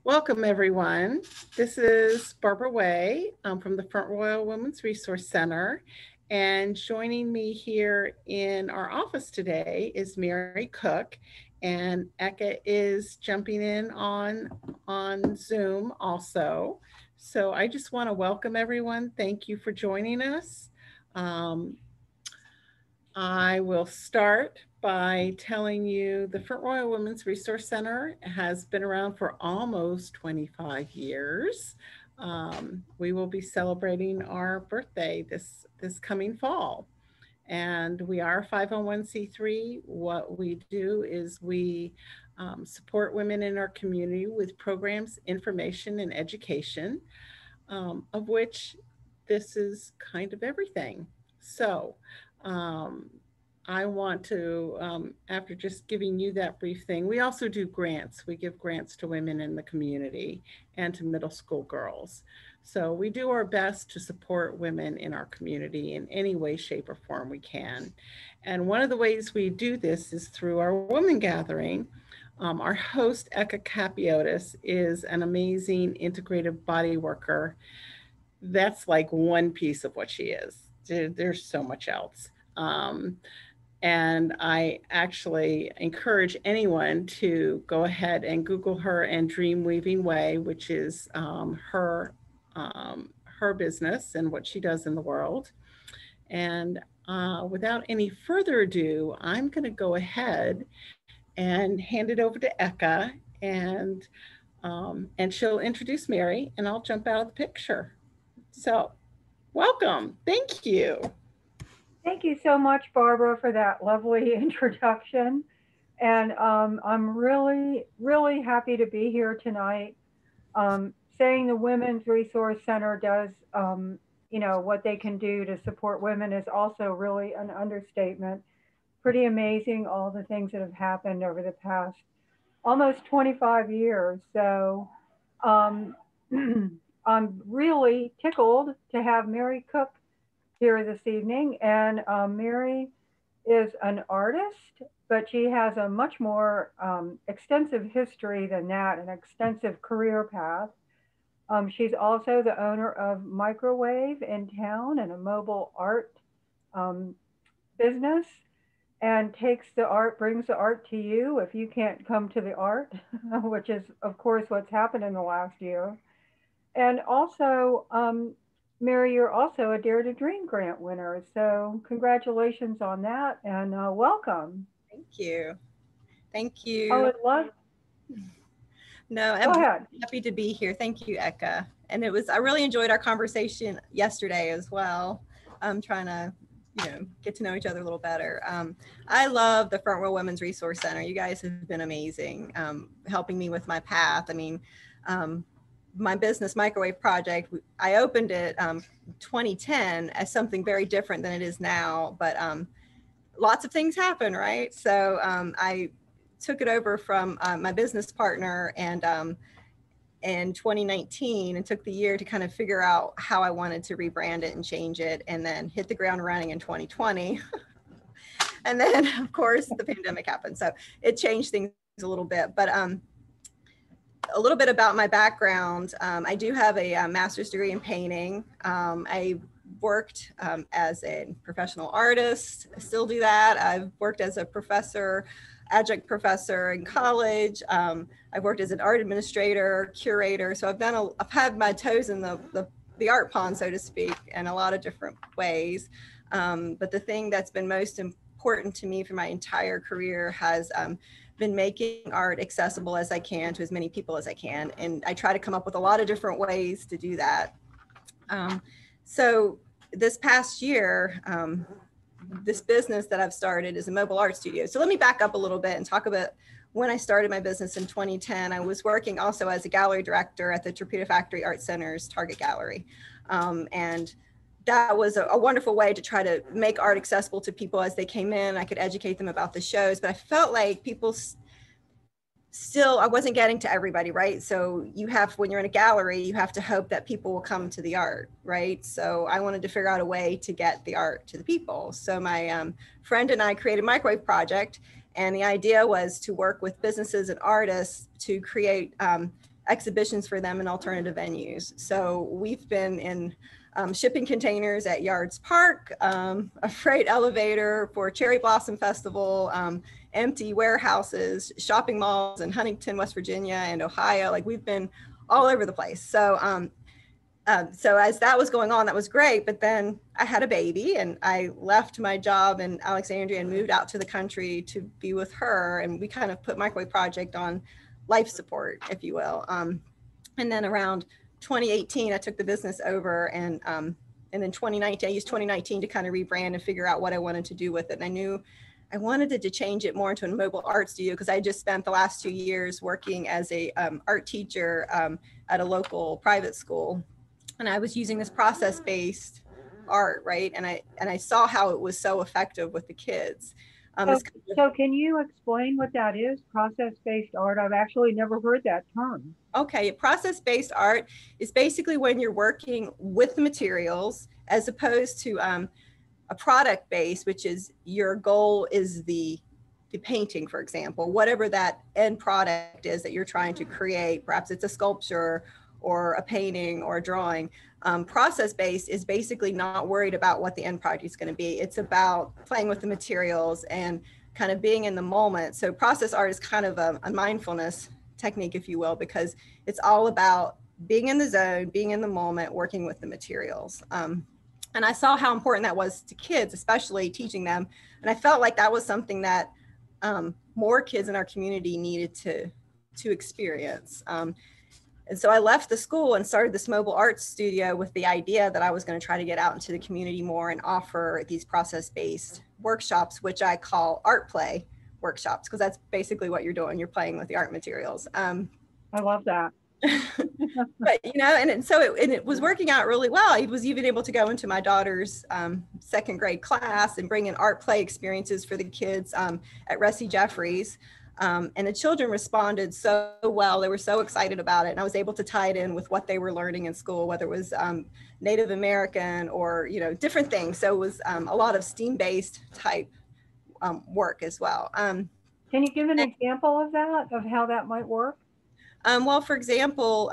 Welcome, everyone. This is Barbara Way from the Front Royal Women's Resource Center. And joining me here in our office today is Mary Cook. And Eka is jumping in on Zoom also. So I just want to welcome everyone. Thank you for joining us. Um, I will start by telling you the Front Royal Women's Resource Center has been around for almost 25 years. We will be celebrating our birthday this coming fall. And we are 501c3. What we do is we support women in our community with programs, information, and education, of which this is kind of everything. So, um, I want to, after just giving you that brief thing, we also do grants. We give grants to women in the community and to middle school girls. So we do our best to support women in our community in any way, shape, or form we can. And one of the ways we do this is through our woman gathering. Our host, Eka Kapiotis, is an amazing integrative body worker. That's like one piece of what she is. There's so much else. And I actually encourage anyone to go ahead and Google her and Dream Weaving Way, which is her business and what she does in the world. And without any further ado, I'm going to go ahead and hand it over to Eka, and and she'll introduce Mary, and I'll jump out of the picture. So, welcome. Thank you. Thank you so much, Barbara, for that lovely introduction. And I'm really happy to be here tonight. Saying the Women's Resource Center does, what they can do to support women is also really an understatement. Pretty amazing, all the things that have happened over the past almost 25 years. So um, I'm really tickled to have Mary Cook here this evening. And Mary is an artist, but she has a much more extensive history than that, an extensive career path. She's also the owner of Microwave in town and a mobile art um, business, and brings the art to you if you can't come to the art, which is, of course, what's happened in the last year. And also, Mary, you're also a Dare to Dream grant winner. So congratulations on that, and welcome. Thank you. Thank I you. would love, No, go I'm ahead. happy to be here. Thank you, Eka. And I really enjoyed our conversation yesterday as well. I'm trying to, get to know each other a little better. I love the Front Row Women's Resource Center. You guys have been amazing, helping me with my path. I mean, my business Microwave Project, I opened it 2010 as something very different than it is now, but lots of things happen, right? So I took it over from my business partner and in 2019, and took the year to kind of figure out how I wanted to rebrand it and change it, and then hit the ground running in 2020. And then of course the pandemic happened, so it changed things a little bit. But a little bit about my background. I do have a master's degree in painting. I worked as a professional artist. I still do that. I've worked as a professor, adjunct professor in college. I've worked as an art administrator, curator. So I've had my toes in the art pond, so to speak, in a lot of different ways. But the thing that's been most important to me for my entire career has been making art accessible as I can to as many people as I can. And I try to come up with a lot of different ways to do that. So this past year, this business that I've started is a mobile art studio. So let me back up a little bit and talk about when I started my business in 2010. I was working also as a gallery director at the Torpedo Factory Art Center's Target Gallery. And that was a wonderful way to try to make art accessible to people as they came in. I could educate them about the shows, but I felt like people still, I wasn't getting to everybody, right? So when you're in a gallery, you have to hope that people will come to the art, right? So I wanted to figure out a way to get the art to the people. So my friend and I created Microwave Project, and the idea was to work with businesses and artists to create exhibitions for them in alternative venues. So we've been in shipping containers at Yards Park, a freight elevator for Cherry Blossom Festival, empty warehouses, shopping malls in Huntington, West Virginia and Ohio. Like we've been all over the place. So as that was going on, that was great. But then I had a baby and I left my job in Alexandria and moved out to the country to be with her. And we kind of put Microwave Project on life support, if you will. And then around 2018, I took the business over, and then 2019, I used 2019 to kind of rebrand and figure out what I wanted to do with it. And I knew I wanted to change it more into a mobile art studio because I just spent the last 2 years working as a art teacher at a local private school. And I was using this process-based art, right? And I saw how it was so effective with the kids. So can you explain what that is, process-based art? I've actually never heard that term. Okay, process-based art is basically when you're working with the materials as opposed to a product base, which is your goal is the painting, for example, whatever that end product is that you're trying to create. Perhaps it's a sculpture or a painting or a drawing. Process-based is basically not worried about what the end product is going to be. It's about playing with the materials and kind of being in the moment. So process art is kind of a mindfulness technique, if you will, because it's all about being in the zone, being in the moment, working with the materials. And I saw how important that was to kids, especially teaching them. And I felt like that was something that more kids in our community needed to experience. And so I left the school and started this mobile art studio with the idea that I was going to try to get out into the community more and offer these process-based workshops, which I call art play workshops, because that's basically what you're doing. You're playing with the art materials. I love that. But, it was working out really well. I was even able to go into my daughter's second grade class and bring in art play experiences for the kids at Ressie Jeffries. And the children responded so well. They were so excited about it. And I was able to tie it in with what they were learning in school, whether it was Native American or, different things. So it was a lot of STEAM-based type work as well. Can you give an example of that, of how that might work? Well, for example,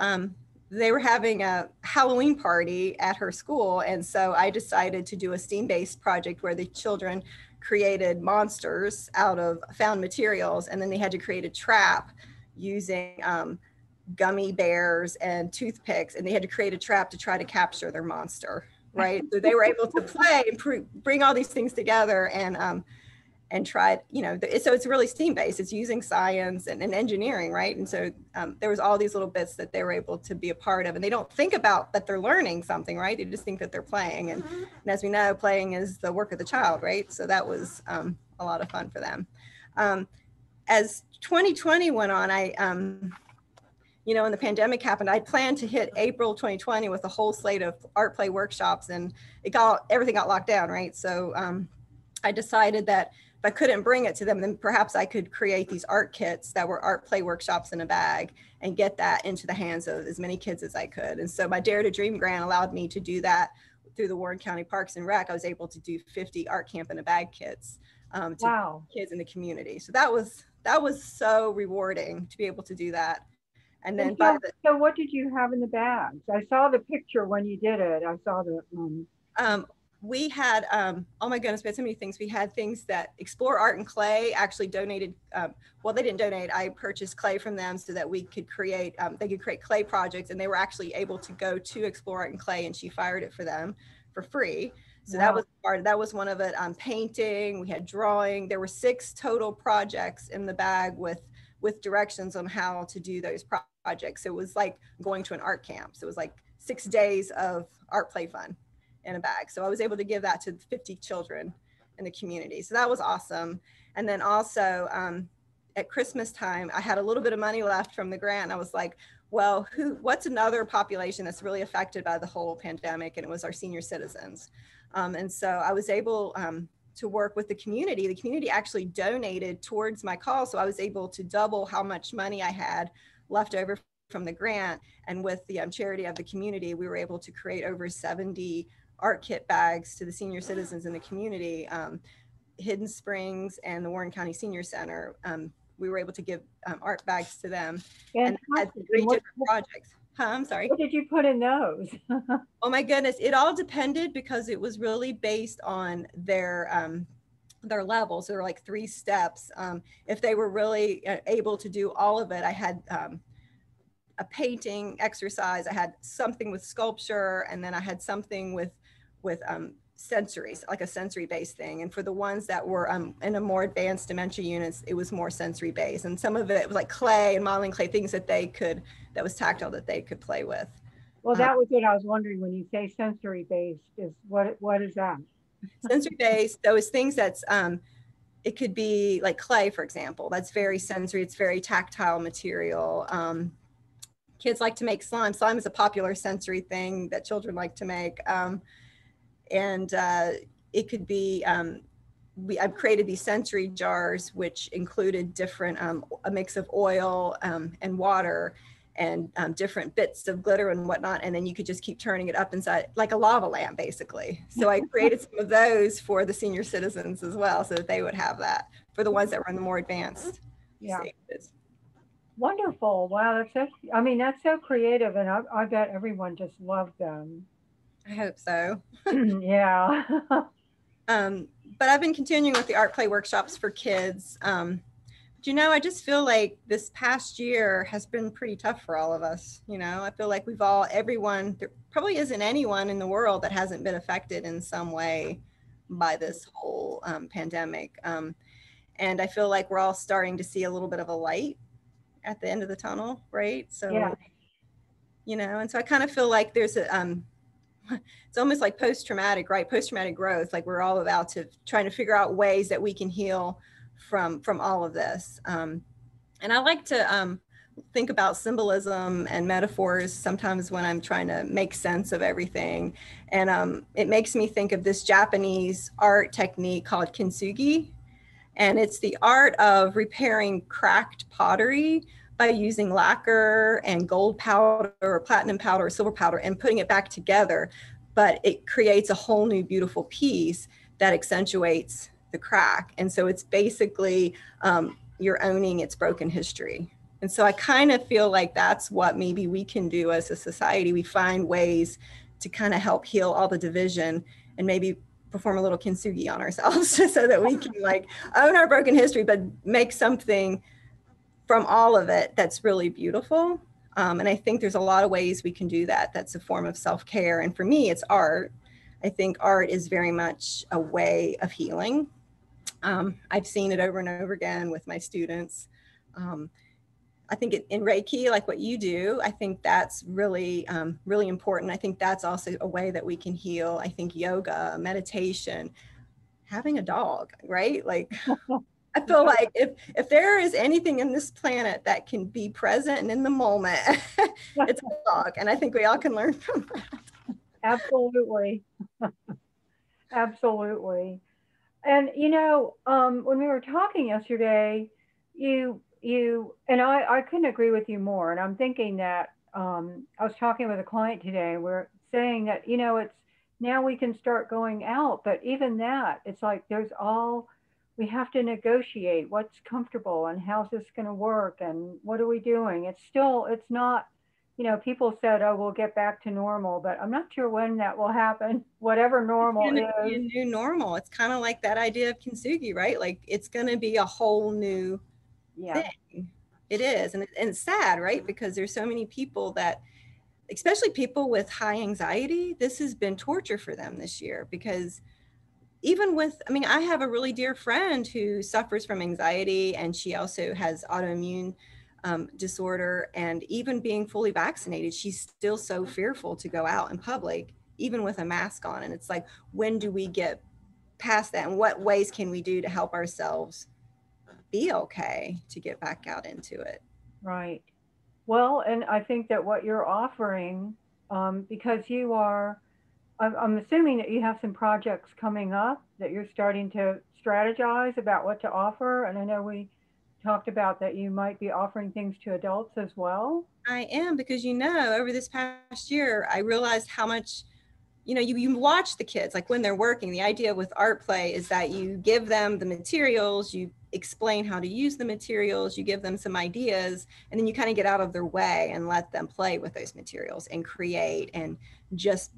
they were having a Halloween party at her school. And so I decided to do a STEAM-based project where the children created monsters out of found materials. And then they had to create a trap using gummy bears and toothpicks. And they had to create a trap to try to capture their monster, right? So they were able to play and bring all these things together and tried, so it's really STEAM-based. It's using science and engineering, right? And so there was all these little bits that they were able to be a part of, and they don't think about that they're learning something, right? They just think that they're playing. And as we know, playing is the work of the child, right? So that was a lot of fun for them. As 2020 went on, when the pandemic happened, I planned to hit April 2020 with a whole slate of art play workshops, and everything got locked down, right? So I decided that if I couldn't bring it to them, then perhaps I could create these art kits that were art play workshops in a bag and get that into the hands of as many kids as I could. And so my Dare to Dream grant allowed me to do that through the Warren County Parks and Rec. I was able to do 50 art camp in a bag kits to kids in the community. So that was so rewarding to be able to do that. And then so what did you have in the bags? I saw the picture when you did it. I saw the we had, oh my goodness, we had so many things. We had things that Explore Art and Clay actually donated. Well, they didn't donate. I purchased clay from them so that we could create, they could create clay projects, and they were actually able to go to Explore Art and Clay, and she fired it for them for free. So that was one of it. Painting, we had drawing. There were 6 total projects in the bag with directions on how to do those projects. So it was like going to an art camp. So it was like 6 days of art play fun in a bag. So I was able to give that to 50 children in the community. So that was awesome. And then also at Christmas time, I had a little bit of money left from the grant. And I was like, well, what's another population that's really affected by the whole pandemic? And it was our senior citizens. And so I was able to work with the community. The community actually donated towards my cause. So I was able to double how much money I had left over from the grant. And with the charity of the community, we were able to create over 70 art kit bags to the senior citizens in the community. Hidden Springs and the Warren County Senior Center we were able to give art bags to them, and had Fantastic. three And different projects. I'm sorry. what did you put in those? Oh my goodness, it all depended because it was really based on their levels. There were like 3 steps. If they were really able to do all of it, I had a painting exercise, I had something with sculpture, and then I had something with sensories, like a sensory based thing. And for the ones that were in a more advanced dementia units, it was more sensory based. And some of it was like clay and modeling clay, things that that was tactile, that they could play with. Well, that was what I was wondering when you say sensory based. Is what is that? Sensory based, those things that's it could be like clay, for example. That's very sensory. It's very tactile material. Kids like to make slime. Slime is a popular sensory thing that children like to make. And it could be, I've created these sensory jars, which included different, a mix of oil and water, and different bits of glitter and whatnot. And then you could just keep turning it up inside, like a lava lamp, basically. So I created some of those for the senior citizens as well, so that they would have that for the ones that were in the more advanced stages. Wonderful. Wow, I mean, that's so creative, and I bet everyone just loved them. I hope so. Yeah. But I've been continuing with the art play workshops for kids. But I just feel like this past year has been pretty tough for all of us. I feel like everyone, there probably isn't anyone in the world that hasn't been affected in some way by this whole pandemic. And I feel like we're all starting to see a little bit of a light at the end of the tunnel, right? So, yeah. And so I kind of feel like there's it's almost like post-traumatic, right? Post-traumatic growth. Like we're all about to trying to figure out ways that we can heal from all of this. And I like to think about symbolism and metaphors sometimes when I'm trying to make sense of everything. And it makes me think of this Japanese art technique called kintsugi. And it's the art of repairing cracked pottery by using lacquer and gold powder or platinum powder or silver powder and putting it back together. But it creates a whole new beautiful piece that accentuates the crack. And so it's basically you're owning its broken history. And so I kind of feel like that's what maybe we can do as a society. We find ways to kind of help heal all the division and maybe perform a little kintsugi on ourselves so that we can like own our broken history, but make something from all of it that's really beautiful. And I think there's a lot of ways we can do that. That's a form of self-care. And for me, it's art. I think art is very much a way of healing. I've seen it over and over again with my students. I think in Reiki, like what you do, I think that's really, really important. I think that's also a way that we can heal. I think yoga, meditation, having a dog, right? Like, I feel like if there is anything in this planet that can be present and in the moment, it's a dog. And I think we all can learn from that. Absolutely. Absolutely. And when we were talking yesterday, you and I couldn't agree with you more. And I'm thinking that I was talking with a client today. And we're saying that it's now we can start going out, but even that, it's like we have to negotiate what's comfortable and how's this going to work and what are we doing. It's not. People said, "Oh, we'll get back to normal," but I'm not sure when that will happen. Whatever normal is, Be a new normal. It's kind of like that idea of kintsugi, right? Like it's going to be a whole new thing. It is, and it's sad, right? Because there's so many people that, especially people with high anxiety, this has been torture for them this year. Because even I have a really dear friend who suffers from anxiety, and she also has autoimmune disorder, and even being fully vaccinated, she's still so fearful to go out in public, even with a mask on. And it's like, when do we get past that? And what ways can we do to help ourselves be okay to get back out into it? Right. Well, and I think that what you're offering, because I'm assuming that you have some projects coming up that you're starting to strategize about what to offer. And I know we talked about that you might be offering things to adults as well. I am, because over this past year, I realized how much you know, you watch the kids, like when they're working, the idea with art play is that you give them the materials, you explain how to use the materials, you give them some ideas, and then you kind of get out of their way and let them play with those materials and create and just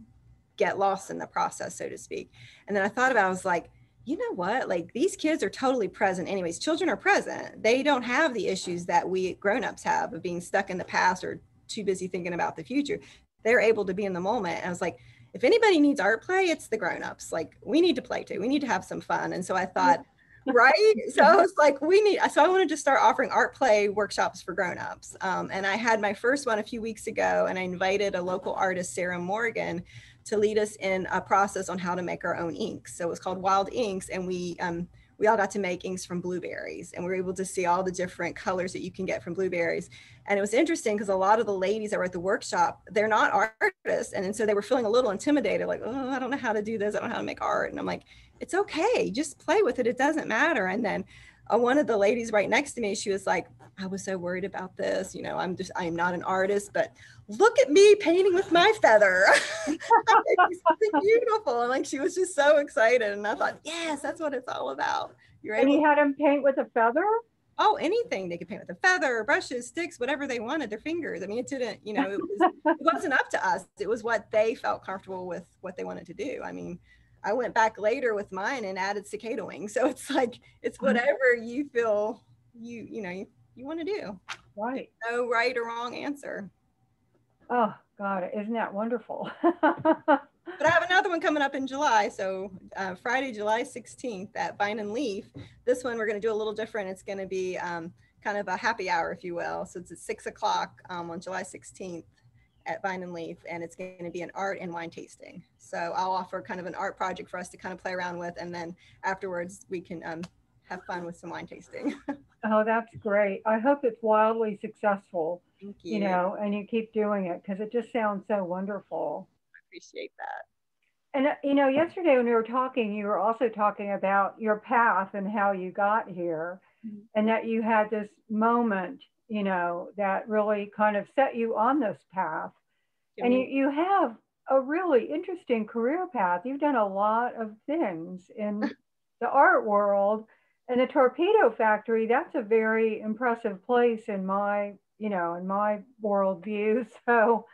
get lost in the process, so to speak. And then I thought about, I was like, you know what, like these kids are totally present anyways. Children are present. They don't have the issues that we grown-ups have of being stuck in the past or too busy thinking about the future. They're able to be in the moment. And I was like, if anybody needs art play, it's the grown-ups. Like we need to play too. We need to have some fun. And so I thought, right? So I was like, so I wanted to start offering art play workshops for grown-ups. And I had my first one a few weeks ago, and I invited a local artist, Sarah Morgan, to lead us in a process on how to make our own inks. So it was called Wild Inks, and we all got to make inks from blueberries, and we were able to see all the different colors that you can get from blueberries. And it was interesting because a lot of the ladies that were at the workshop, they're not artists. And so they were feeling a little intimidated, like, oh, I don't know how to do this. I don't know how to make art. And I'm like, it's okay. Just play with it. It doesn't matter. And then one of the ladies right next to me, she was like, I was so worried about this. You know, I'm not an artist, but look at me painting with my feather. It's something beautiful. And like, she was just so excited. And I thought, yes, that's what it's all about. And you had them paint with a feather? Oh, anything. They could paint with a feather, brushes, sticks, whatever they wanted, their fingers. I mean, it didn't, you know, it wasn't up to us. It was what they felt comfortable with, what they wanted to do. I mean, I went back later with mine and added cicada wings. So it's like, it's whatever you feel you want to do. Right. No right or wrong answer. Oh, God, isn't that wonderful? But I have another one coming up in July. So Friday, July 16th at Vine and Leaf. This one, we're going to do a little different. It's going to be kind of a happy hour, if you will. So it's at 6 o'clock on July 16th at Vine and Leaf. And it's going to be an art and wine tasting. So I'll offer kind of an art project for us to kind of play around with. And then afterwards, we can have fun with some wine tasting. Oh, that's great. I hope it's wildly successful. Thank you. You know, and you keep doing it because it just sounds so wonderful. Appreciate that. And, you know, yesterday when we were talking, you were also talking about your path and how you got here, and that you had this moment, you know, that really kind of set you on this path. And you have a really interesting career path. You've done a lot of things in the art world, and the Torpedo Factory, that's a very impressive place in my, you know, in my worldview. So,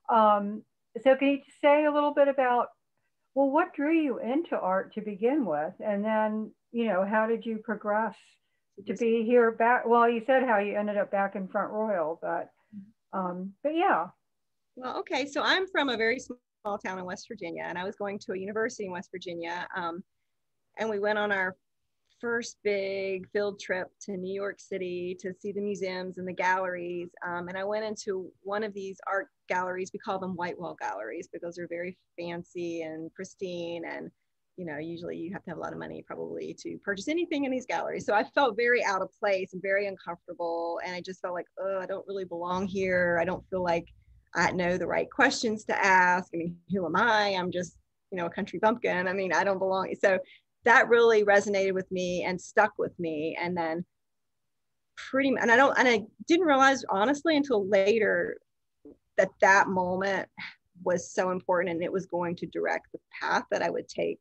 so can you say a little bit about, well, what drew you into art to begin with? And then, you know, how did you progress to be here back? Well, you said how you ended up back in Front Royal, but yeah. Well, okay. So I'm from a very small town in West Virginia, and I was going to a university in West Virginia. And we went on our first big field trip to New York City to see the museums and the galleries. And I went into one of these art galleries. We call them white wall galleries because they're very fancy and pristine. And, you know, usually you have to have a lot of money probably to purchase anything in these galleries. So I felt very out of place and very uncomfortable. And I just felt like, oh, I don't really belong here. I don't feel like I know the right questions to ask. I mean, who am I? I'm just, you know, a country bumpkin. I mean, I don't belong. So that really resonated with me and stuck with me. And then and I didn't realize honestly until later that moment was so important, and it was going to direct the path that I would take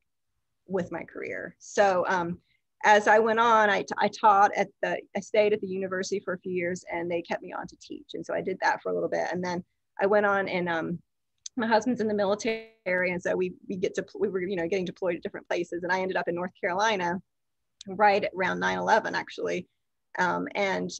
with my career. So as I went on, I stayed at the university for a few years, and they kept me on to teach. And so I did that for a little bit. And then I went on, and my husband's in the military, and so we were, you know, getting deployed to different places, and I ended up in North Carolina right around 9/11 actually, and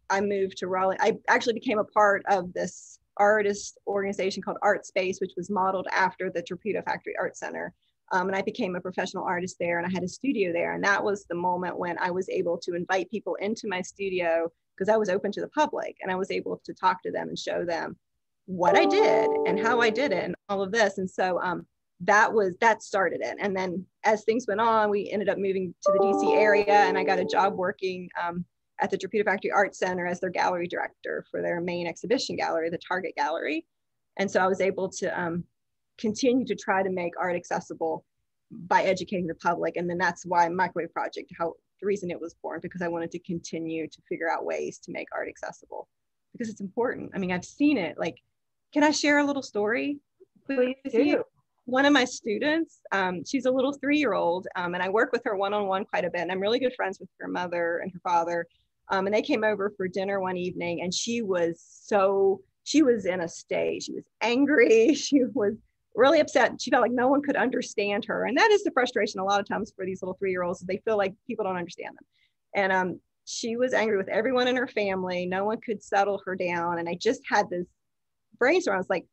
I moved to Raleigh. I actually became a part of this artist organization called Art Space, which was modeled after the Torpedo Factory Art Center, and I became a professional artist there, and I had a studio there. And that was the moment when I was able to invite people into my studio because I was open to the public, and I was able to talk to them and show them what I did and how I did it and all of this. And so that started it. And then as things went on, we ended up moving to the DC area, and I got a job working at the Torpedo Factory Art Center as their gallery director for their main exhibition gallery, the Target Gallery. And so I was able to continue to try to make art accessible by educating the public. And then that's why Microwave Project, the reason it was born, because I wanted to continue to figure out ways to make art accessible because it's important. I mean, I've seen it. Like, can I share a little story? Please with do. you one of my students. She's a little 3-year-old, and I work with her one-on-one quite a bit. And I'm really good friends with her mother and her father. And they came over for dinner one evening, and she was in a state. She was angry. She was really upset. She felt like no one could understand her. And that is the frustration a lot of times for these little 3-year-olds. They feel like people don't understand them. And she was angry with everyone in her family. No one could settle her down. And I just had this brainstorm. I was like,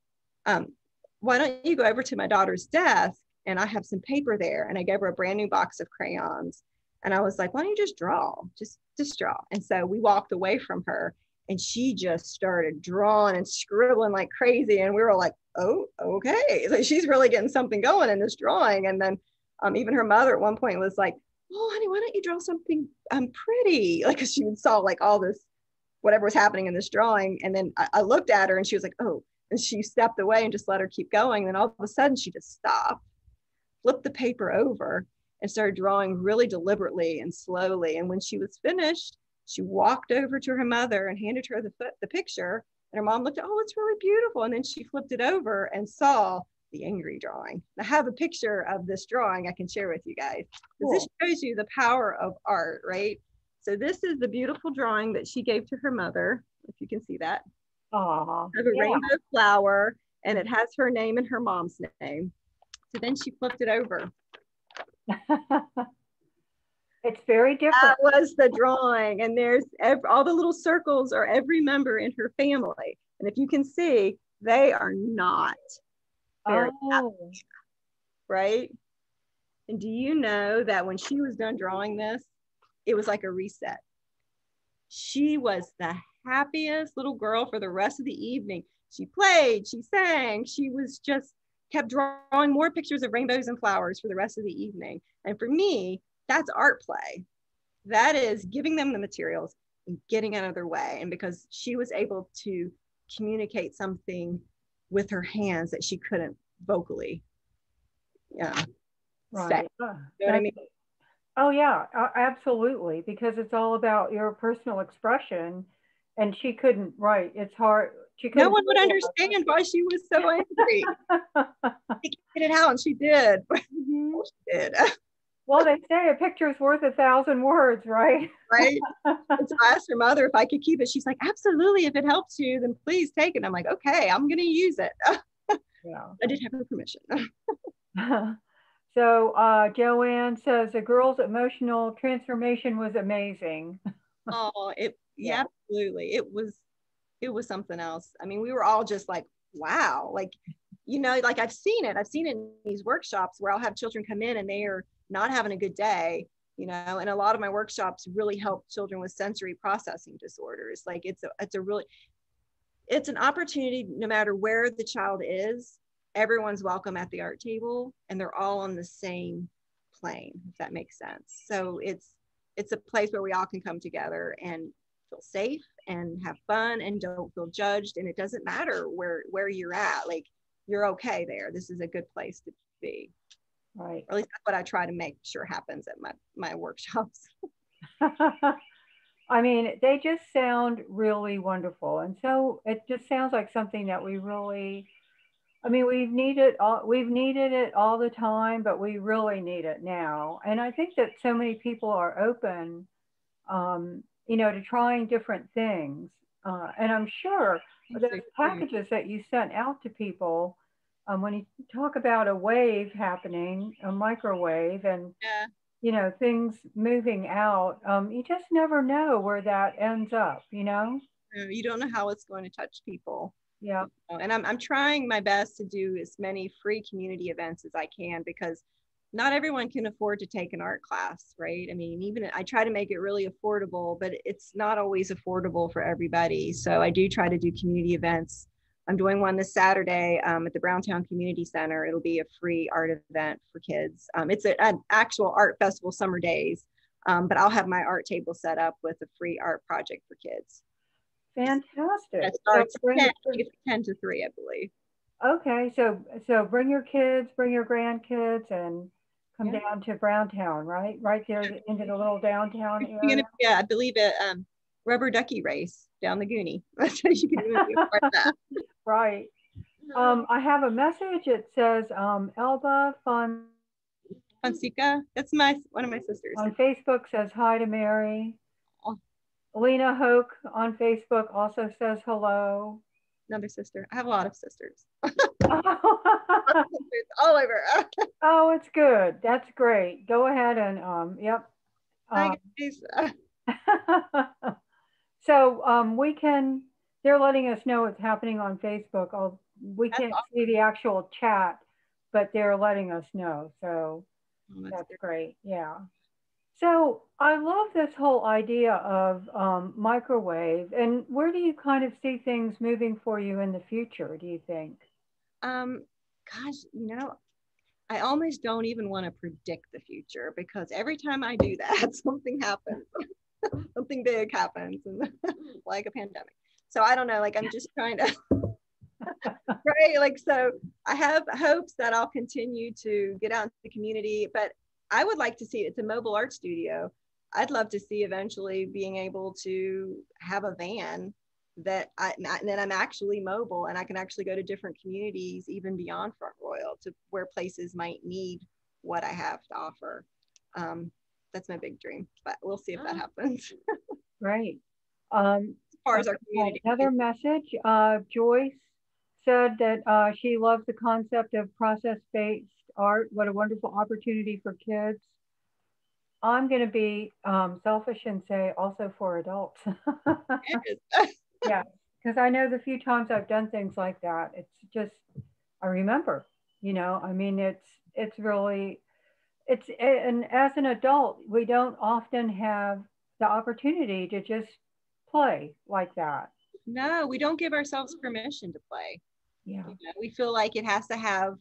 why don't you go over to my daughter's desk, and I have some paper there. And I gave her a brand new box of crayons. And I was like, why don't you just draw? Just draw. And so we walked away from her, and she just started drawing and scribbling like crazy. And we were like, oh, okay. So she's really getting something going in this drawing. And then even her mother at one point was like, oh, honey, why don't you draw something pretty? Like, cause she saw like all this, whatever was happening in this drawing. And then I looked at her, and she was like, oh, and she stepped away and just let her keep going. And then all of a sudden she just stopped, flipped the paper over, and started drawing really deliberately and slowly. And when she was finished, she walked over to her mother and handed her the picture. And her mom looked at, oh, it's really beautiful. And then she flipped it over and saw the angry drawing. I have a picture of this drawing I can share with you guys. Cool. This shows you the power of art, right? So this is the beautiful drawing that she gave to her mother, if you can see that. Oh, of a rainbow flower, and it has her name and her mom's name. So then she flipped it over. It's very different. That was the drawing, and there's all the little circles are every member in her family. And if you can see, they are not very happy, right? And do you know that when she was done drawing this, it was like a reset. She was the happiest little girl for the rest of the evening. She played, she sang, she was just kept drawing more pictures of rainbows and flowers for the rest of the evening. And for me, that's art play. That is giving them the materials and getting out of their way. And because she was able to communicate something with her hands that she couldn't vocally say. Right. You know what I mean? Oh yeah, absolutely. Because it's all about your personal expression, and she couldn't write. It's hard. No one would understand why she was so angry. She get it out, and she did. Mm-hmm. She did. Well, they say a picture's worth 1,000 words, right? Right. And so I asked her mother if I could keep it. She's like, absolutely. If it helps you, then please take it. I'm like, okay, I'm going to use it. Yeah. I did have her permission. So Joanne says the girl's emotional transformation was amazing. Oh, yeah, absolutely. It was something else. I mean, we were all just like, wow, like, you know, like I've seen it in these workshops where I'll have children come in and they are not having a good day, you know, and a lot of my workshops really help children with sensory processing disorders. Like it's an opportunity, no matter where the child is, everyone's welcome at the art table, and they're all on the same plane, if that makes sense. So it's a place where we all can come together and feel safe and have fun and don't feel judged. And it doesn't matter where you're at, like you're okay there. This is a good place to be. Right. Or at least that's what I try to make sure happens at my workshops. I mean, they just sound really wonderful. And so it just sounds like something that we really, I mean, we've needed it all the time, but we really need it now. And I think that so many people are open, you know, to trying different things. And I'm sure the packages that you sent out to people, when you talk about a wave happening, a microwave, and you know, things moving out, you just never know where that ends up, you know? You don't know how it's going to touch people. Yeah. And I'm trying my best to do as many free community events as I can, because not everyone can afford to take an art class, right? I mean, even I try to make it really affordable, but it's not always affordable for everybody. So I do try to do community events. I'm doing one this Saturday at the Browntown Community Center. It'll be a free art event for kids. It's an actual art festival, summer days, but I'll have my art table set up with a free art project for kids. Fantastic. That starts at 10 to 3, I believe. Okay, so bring your kids, bring your grandkids, and come down to Browntown, right? Right there into the little downtown area. I believe it. Rubber ducky race down the Goonie. So you can even be a part of that. Right. I have a message. It says Elba Fonseca, that's one of my sisters. on Facebook says hi to Mary. Oh, Lena Hoke on Facebook also says hello. another sister. I have a lot of sisters. Oh, Sisters all over. oh, it's good. That's great. Go ahead and yep. Hi guys. So we can. They're letting us know it's happening on Facebook. We That's can't awesome. see the actual chat, but they're letting us know. So Oh, that's great. Yeah. So I love this whole idea of microwave. And where do you kind of see things moving for you in the future, do you think? Gosh, I almost don't even want to predict the future because every time I do that, something happens. Something big happens, and like a pandemic. So I don't know. Like I'm just trying to, right? Like so, I have hopes that I'll continue to get out into the community, but I would like to see it's a mobile art studio. I'd love to see eventually being able to have a van that I'm actually mobile and I can actually go to different communities even beyond Front Royal to where places might need what I have to offer. That's my big dream, but we'll see if that happens. Right. As far as our community. Another message, Joyce said that she loves the concept of process-based art. What a wonderful opportunity for kids. I'm going to be selfish and say also for adults. Yeah, because I know the few times I've done things like that, it's just, I remember, I mean, it's really, and as an adult, we don't often have the opportunity to just play like that. No, we don't give ourselves permission to play. Yeah. We feel like it has to have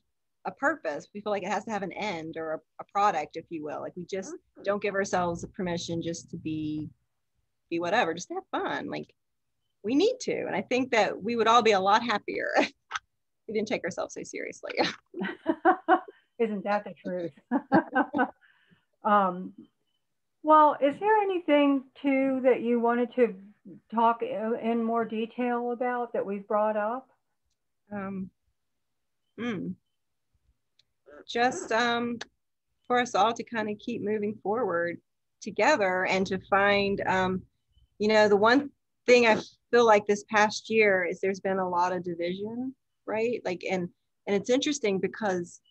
a purpose. We feel like it has to have an end or a product, if you will. Like we just don't give ourselves permission just to be whatever, just to have fun. Like we need to. And I think that we would all be a lot happier if we didn't take ourselves so seriously. Isn't that the truth? Well, is there anything too that you wanted to talk in more detail about that we've brought up? Just for us all to kind of keep moving forward together and to find, the one thing I feel like this past year is there's been a lot of division, right? Like, and it's interesting because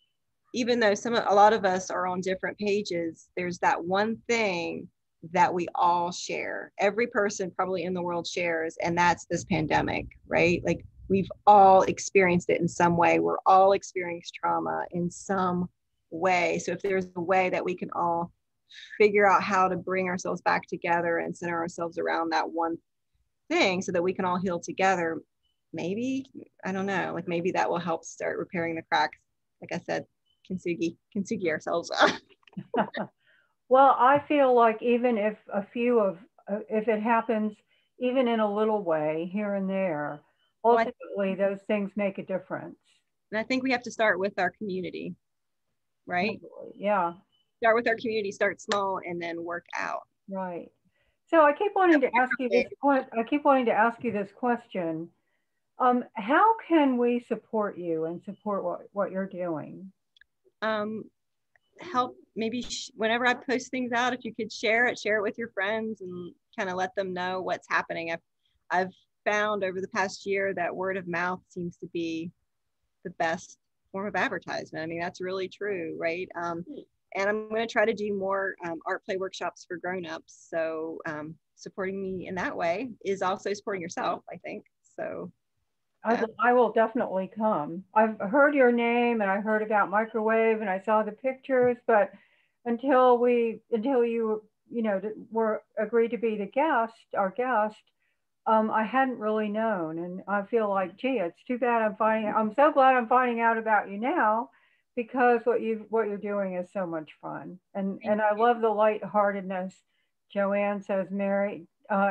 even though a lot of us are on different pages, there's that one thing that we all share. Every person probably in the world shares, and that's this pandemic, right? Like we've all experienced it in some way. We're all experiencing trauma in some way. So if there's a way that we can all figure out how to bring ourselves back together and center ourselves around that one thing so that we can all heal together, maybe, I don't know, like maybe that will help start repairing the cracks. Like I said, kintsugi ourselves. Well, I feel like even if if it happens even in a little way here and there, ultimately those things make a difference. And I think we have to start with our community, right? Yeah. Start with our community, start small, and then work out. Right. So I keep wanting to ask you this question. How can we support you and support what you're doing? Help maybe whenever I post things out, if you could share it with your friends and kind of let them know what's happening. I've found over the past year that word of mouth seems to be the best form of advertisement. I mean, that's really true, right? And I'm going to try to do more art play workshops for grown-ups. So supporting me in that way is also supporting yourself, I think. So I will definitely come. I've heard your name and I heard about microwave and I saw the pictures, but until you were agreed to be our guest, I hadn't really known. And I feel like, gee, it's too bad I'm so glad I'm finding out about you now, because what you're doing is so much fun. And I love the lightheartedness. Joanne says Mary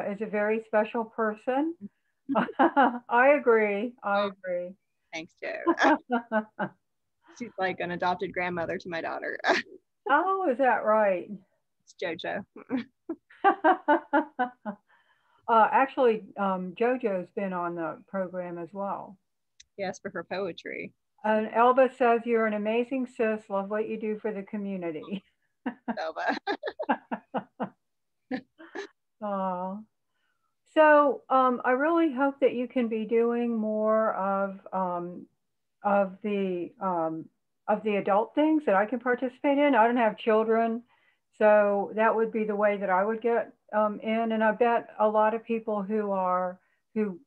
is a very special person. I agree. Thanks, Joe. She's like an adopted grandmother to my daughter. Oh, is that right? It's JoJo. Actually, JoJo's been on the program as well. Yes, for her poetry. And Elba says, you're an amazing sis. Love what you do for the community. Elba. Oh. So I really hope that you can be doing more of the adult things that I can participate in. I don't have children, so that would be the way that I would get in. And I bet a lot of people who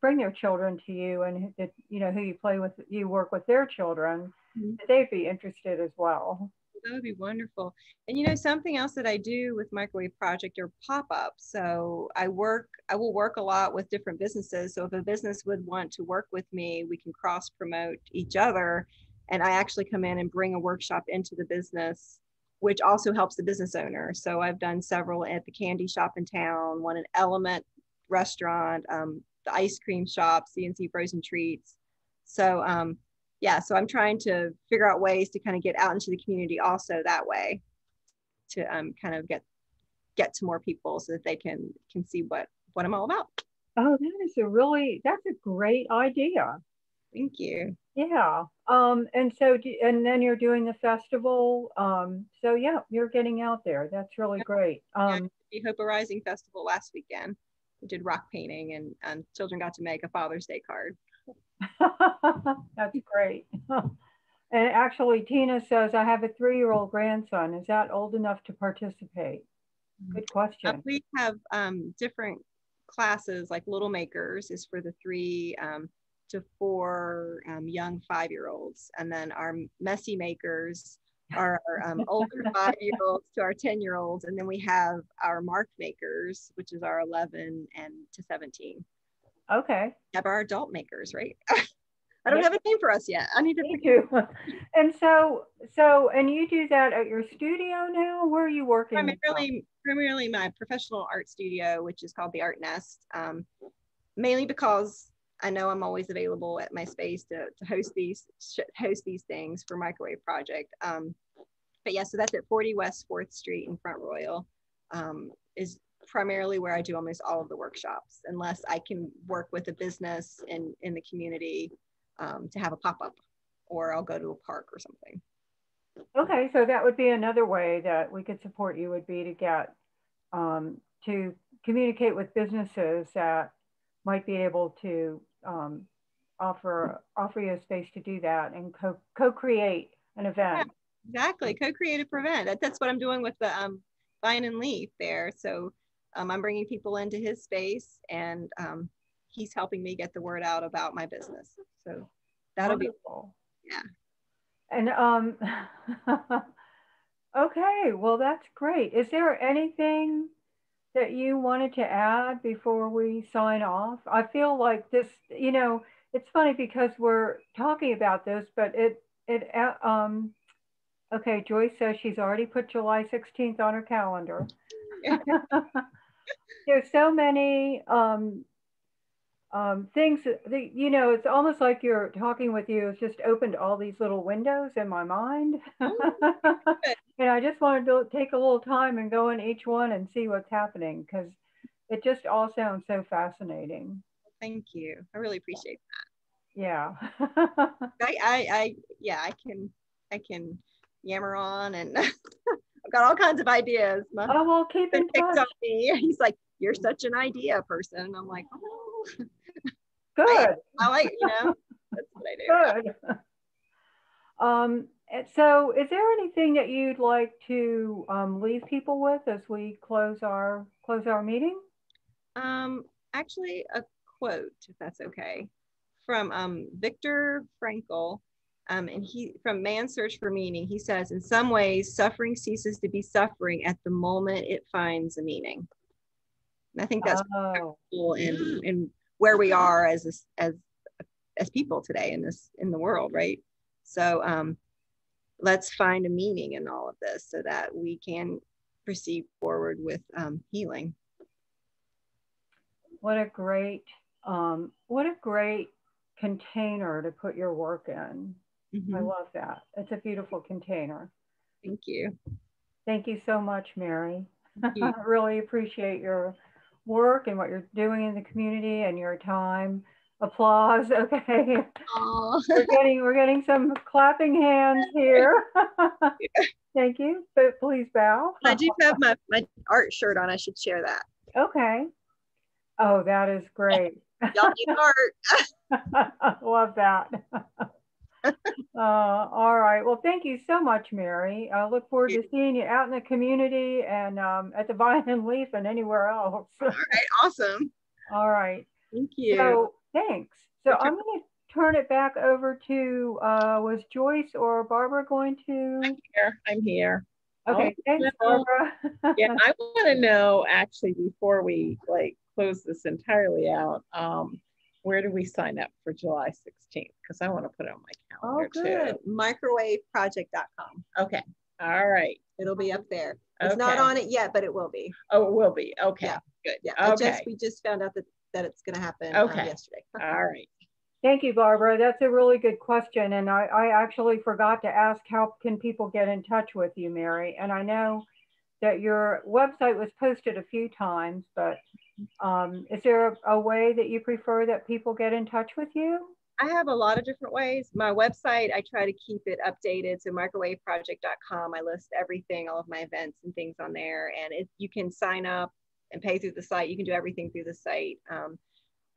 bring their children to you and who you play with, you work with their children, that they'd be interested as well. That would be wonderful. And something else that I do with Microwave Project are pop-ups. So I will work a lot with different businesses. So if a business would want to work with me, we can cross promote each other. And I actually come in and bring a workshop into the business, which also helps the business owner. So I've done several at the candy shop in town, one at Element restaurant, the ice cream shop, CNC Frozen Treats. So yeah, so I'm trying to figure out ways to kind of get out into the community also that way, to kind of get to more people so that they can see what I'm all about. Oh, that's a great idea. Thank you. Yeah. And so, and then you're doing the festival. So yeah, you're getting out there. That's really great. The Hope Arising Festival last weekend. We did rock painting and children got to make a Father's Day card. That's great. And actually, Tina says, I have a 3-year-old grandson. Is that old enough to participate? Good question. We have different classes, like Little Makers is for the 3 to 4 young 5-year-olds. And then our Messy Makers are older 5-year-olds to our 10-year-olds. And then we have our Mark Makers, which is our 11 and to 17. Okay. We have our Adult Makers, right? I don't have a name for us yet. I need to Me too. And so and you do that at your studio now? Where are you working? Primarily my professional art studio, which is called the Art Nest. Mainly because I know I'm always available at my space to host these things for Microwave Project. But yeah, so that's at 40 West 4th Street in Front Royal. Is primarily where I do almost all of the workshops, unless I can work with a business in the community to have a pop-up, or I'll go to a park or something. Okay, so that would be another way that we could support you, would be to get to communicate with businesses that might be able to offer you a space to do that and co-create an event. Yeah, exactly, co-create a event. That's what I'm doing with the Vine and Leaf there. So I'm bringing people into his space, and he's helping me get the word out about my business. So that'll Wonderful. Be, yeah. And okay, well, that's great. Is there anything that you wanted to add before we sign off? I feel like this, it's funny because we're talking about this, but okay, Joyce says she's already put July 16th on her calendar. There's so many things that, it's almost like you're talking with you. It's just opened all these little windows in my mind. And I just wanted to take a little time and go in each one and see what's happening, because it just all sounds so fascinating. Thank you. I really appreciate that. Yeah. I can yammer on, and I've got all kinds of ideas. Oh, well, keep in touch. On me. He's like, you're such an idea person. And I'm like, oh. Good. I like, that's what I do. Good. So is there anything that you'd like to leave people with as we close our meeting? Actually, a quote, if that's okay, from Viktor Frankl. And he, from Man's Search for Meaning, he says, in some ways, suffering ceases to be suffering at the moment it finds a meaning. And I think that's cool in where we are as people today in the world, right? So let's find a meaning in all of this so that we can proceed forward with healing. What a great container to put your work in. I love that. It's a beautiful container. Thank you. Thank you so much, Mary. I really appreciate your work and what you're doing in the community and your time. applause. Okay. Oh, We're getting some clapping hands here. Thank you. But please bow. I do have my art shirt on. I should share that. Okay. Oh, that is great. Y'all need art. Love that. All right. Well, thank you so much, Mary. I look forward to seeing you out in the community and at the Vine and Leaf and anywhere else. All right, awesome. All right. Thank you. So thanks. So I'm going to turn it back over to, was Joyce or Barbara going to? I'm here. Okay, thanks, Barbara. Yeah, I want to know actually before we like close this entirely out, where do we sign up for July 16th? Because I want to put it on my calendar too. Microwaveproject.com. Okay. All right. It'll be up there. It's not on it yet, but it will be. Oh, it will be. Okay. Yeah. Good. Yeah. Okay. We just found out that it's going to happen yesterday. All right. Thank you, Barbara. That's a really good question. And I actually forgot to ask, how can people get in touch with you, Mary? And I know that your website was posted a few times, but is there a way that you prefer that people get in touch with you? I have a lot of different ways. My website, I try to keep it updated. So microwaveproject.com, I list everything, all of my events and things on there. And you can sign up and pay through the site. You can do everything through the site.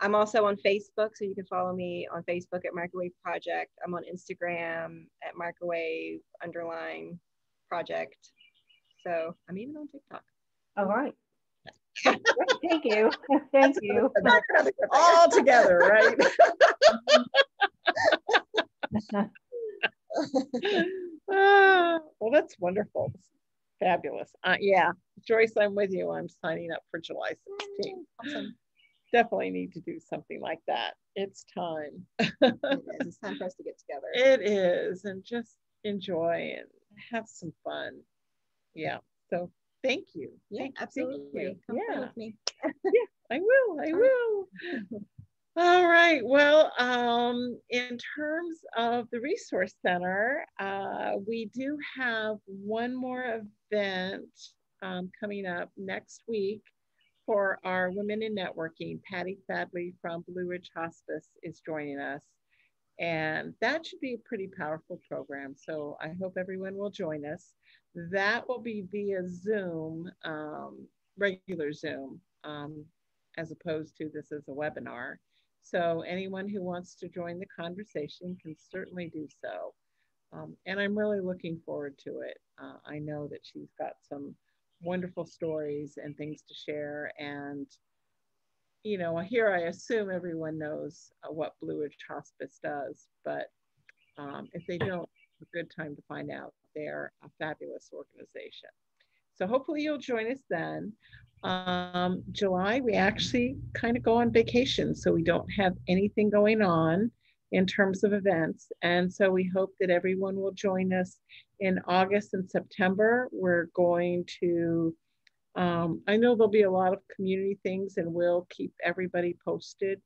I'm also on Facebook, so you can follow me on Facebook at Microwave Project. I'm on Instagram at microwave_project. So I'm even on TikTok. All right. Thank you. Thank you. All together, right? Well, that's wonderful. Fabulous. Yeah, Joyce, I'm with you. I'm signing up for July 16th. Awesome. Definitely need to do something like that. It's time. It is. It's time for us to get together. It is. And just enjoy and have some fun. Yeah. So thank you. Yeah, absolutely. Come play with me. Yeah, I will. All right. Well, in terms of the Resource Center, we do have one more event coming up next week for our Women in Networking. Patty Thadley from Blue Ridge Hospice is joining us. And that should be a pretty powerful program. So I hope everyone will join us. That will be via Zoom, regular Zoom, as opposed to this as a webinar. So anyone who wants to join the conversation can certainly do so. And I'm really looking forward to it. I know that she's got some wonderful stories and things to share. And, you know, here I assume everyone knows what Blue Ridge Hospice does, but if they don't, it's a good time to find out. They're a fabulous organization. So hopefully you'll join us then. July, we actually kind of go on vacation, so we don't have anything going on in terms of events. And so we hope that everyone will join us in August and September. We're going to, I know there'll be a lot of community things, and we'll keep everybody posted,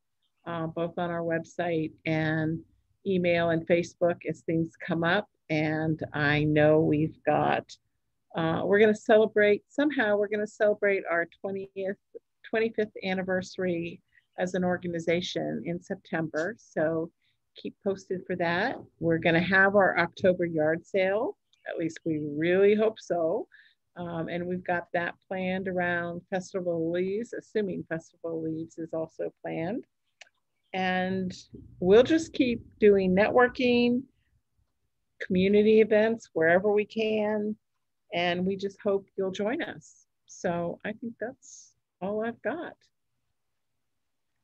both on our website and email and Facebook as things come up. And I know we've got, we're going to celebrate our 25th anniversary as an organization in September. So keep posted for that. We're going to have our October yard sale. At least we really hope so. And we've got that planned around Festival of Leaves, assuming Festival of Leaves is also planned. And we'll just keep doing networking, community events wherever we can. And we just hope you'll join us. So I think that's all I've got.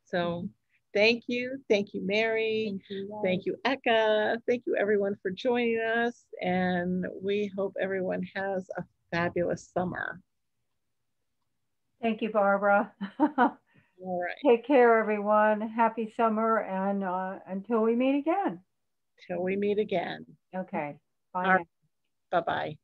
So thank you. Thank you, Mary. Thank you, Eka. Thank you, everyone, for joining us. And we hope everyone has a fabulous summer. Thank you, Barbara. All right. Take care, everyone. Happy summer, and until we meet again. Till we meet again. Okay. Bye. Right. Bye-bye.